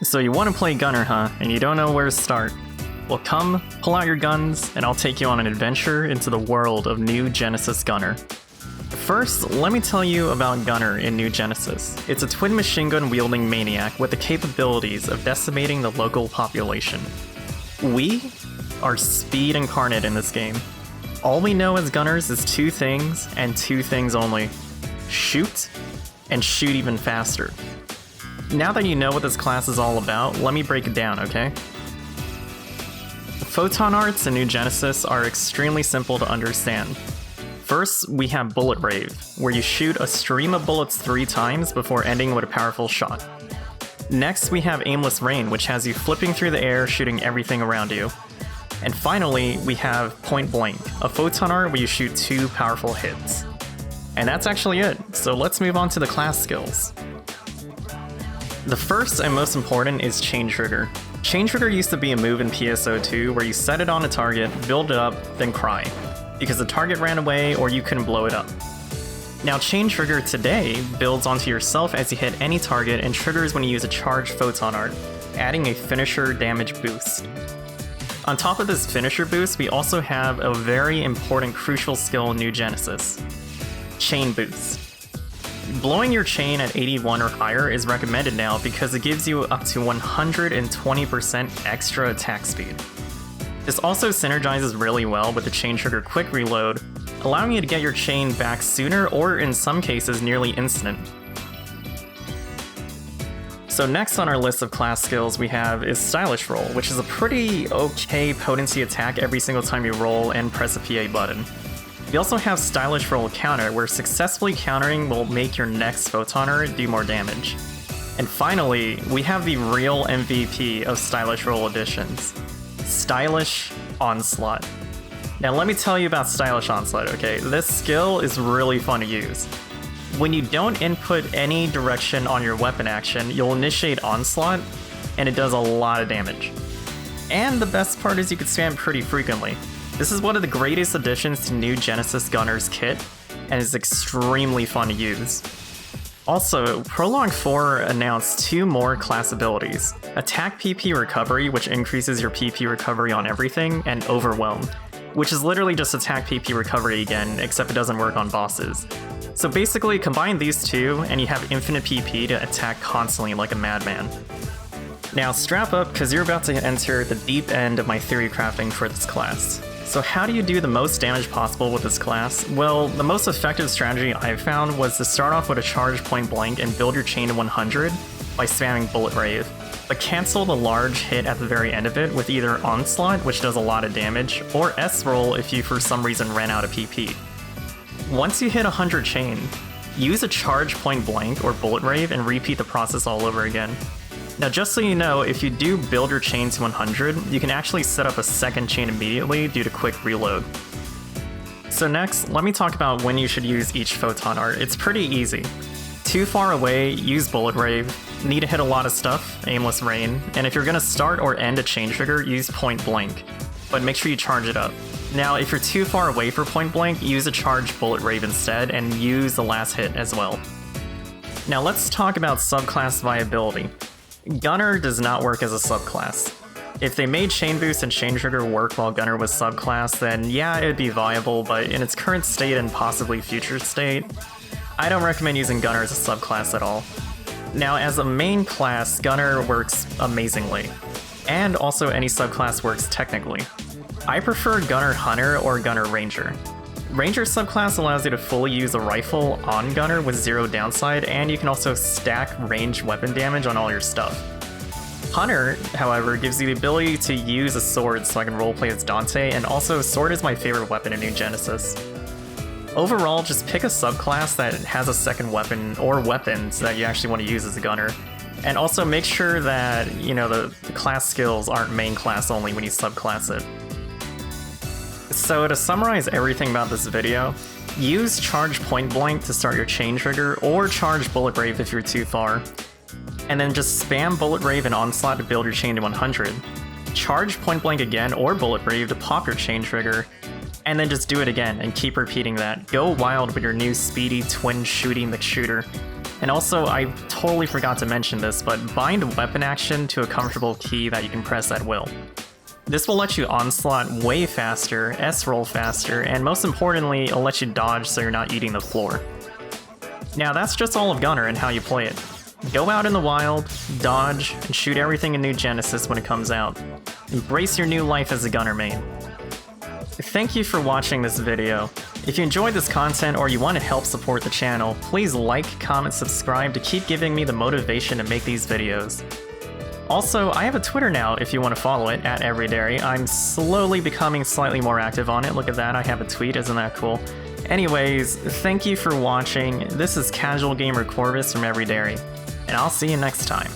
So you want to play Gunner, huh? And you don't know where to start? Well, come, pull out your guns, and I'll take you on an adventure into the world of New Genesis Gunner. First, let me tell you about Gunner in New Genesis. It's a twin machine gun wielding maniac with the capabilities of decimating the local population. We are speed incarnate in this game. All we know as gunners is two things, and two things only. Shoot, and shoot even faster. Now that you know what this class is all about, let me break it down, okay? Photon Arts in New Genesis are extremely simple to understand. First, we have Bullet Rave, where you shoot a stream of bullets 3 times before ending with a powerful shot. Next, we have Aimless Rain, which has you flipping through the air, shooting everything around you. And finally, we have Point Blank, a photon art where you shoot 2 powerful hits. And that's actually it, so let's move on to the class skills. The first and most important is Chain Trigger. Chain Trigger used to be a move in PSO2 where you set it on a target, build it up, then cry, because the target ran away or you couldn't blow it up. Now Chain Trigger today builds onto yourself as you hit any target and triggers when you use a charged photon art, adding a finisher damage boost. On top of this finisher boost, we also have a very important crucial skill in New Genesis, Chain Boost. Blowing your chain at 81 or higher is recommended now because it gives you up to 120% extra attack speed. This also synergizes really well with the Chain Trigger Quick Reload, allowing you to get your chain back sooner or in some cases nearly instant. So next on our list of class skills we have is Stylish Roll, which is a pretty okay potency attack every single time you roll and press a PA button. We also have Stylish Roll Counter, where successfully countering will make your next photon art do more damage. And finally, we have the real MVP of Stylish Roll additions, Stylish Onslaught. Now let me tell you about Stylish Onslaught, okay? This skill is really fun to use. When you don't input any direction on your weapon action, you'll initiate Onslaught, and it does a lot of damage. And the best part is you can spam pretty frequently. This is one of the greatest additions to New Genesis Gunner's kit, and is extremely fun to use. Also, Prolong 4 announced 2 more class abilities, Attack PP Recovery, which increases your PP recovery on everything, and Overwhelm, which is literally just Attack PP Recovery again, except it doesn't work on bosses. So basically, combine these two, and you have infinite PP to attack constantly like a madman. Now strap up, because you're about to enter the deep end of my theory crafting for this class. So how do you do the most damage possible with this class? Well, the most effective strategy I've found was to start off with a charged Point Blank and build your chain to 100 by spamming Bullet Rave, but cancel the large hit at the very end of it with either Onslaught, which does a lot of damage, or S-Roll if you for some reason ran out of PP. Once you hit 100 chain, use a charged Point Blank or Bullet Rave and repeat the process all over again. Now just so you know, if you do build your chain to 100, you can actually set up a second chain immediately due to quick reload. So next, let me talk about when you should use each photon art. It's pretty easy. Too far away, use Bullet Rave. Need to hit a lot of stuff, Aimless Rain. And if you're gonna start or end a chain trigger, use Point Blank. But make sure you charge it up. Now, if you're too far away for Point Blank, use a charged Bullet Rave instead and use the last hit as well. Now let's talk about subclass viability. Gunner does not work as a subclass. If they made Chain Boost and Chain Trigger work while Gunner was subclass, then yeah, it'd be viable, but in its current state and possibly future state, I don't recommend using Gunner as a subclass at all. Now, as a main class, Gunner works amazingly, and also any subclass works technically. I prefer Gunner Hunter or Gunner Ranger. Ranger subclass allows you to fully use a rifle on Gunner with 0 downside, and you can also stack ranged weapon damage on all your stuff. Hunter, however, gives you the ability to use a sword so I can roleplay as Dante, and also sword is my favorite weapon in New Genesis. Overall, just pick a subclass that has a second weapon or weapons that you actually want to use as a gunner. And also make sure that, you know, the class skills aren't main class only when you subclass it. So to summarize everything about this video, use Charge Point Blank to start your Chain Trigger, or Charge Bullet Rave if you're too far. And then just spam Bullet Rave and Onslaught to build your chain to 100. Charge Point Blank again or Bullet Rave to pop your Chain Trigger, and then just do it again and keep repeating that. Go wild with your new speedy twin shooting McShooter. And also, I totally forgot to mention this, but bind weapon action to a comfortable key that you can press at will. This will let you onslaught way faster, S-roll faster, and most importantly, it'll let you dodge so you're not eating the floor. Now that's just all of Gunner and how you play it. Go out in the wild, dodge, and shoot everything in New Genesis when it comes out. Embrace your new life as a Gunner main. Thank you for watching this video. If you enjoyed this content or you want to help support the channel, please like, comment, subscribe to keep giving me the motivation to make these videos. Also, I have a Twitter now if you want to follow it, @Everydairy. I'm slowly becoming slightly more active on it. Look at that, I have a tweet, isn't that cool? Anyways, thank you for watching. This is Casual Gamer Corvus from Everydairy, and I'll see you next time.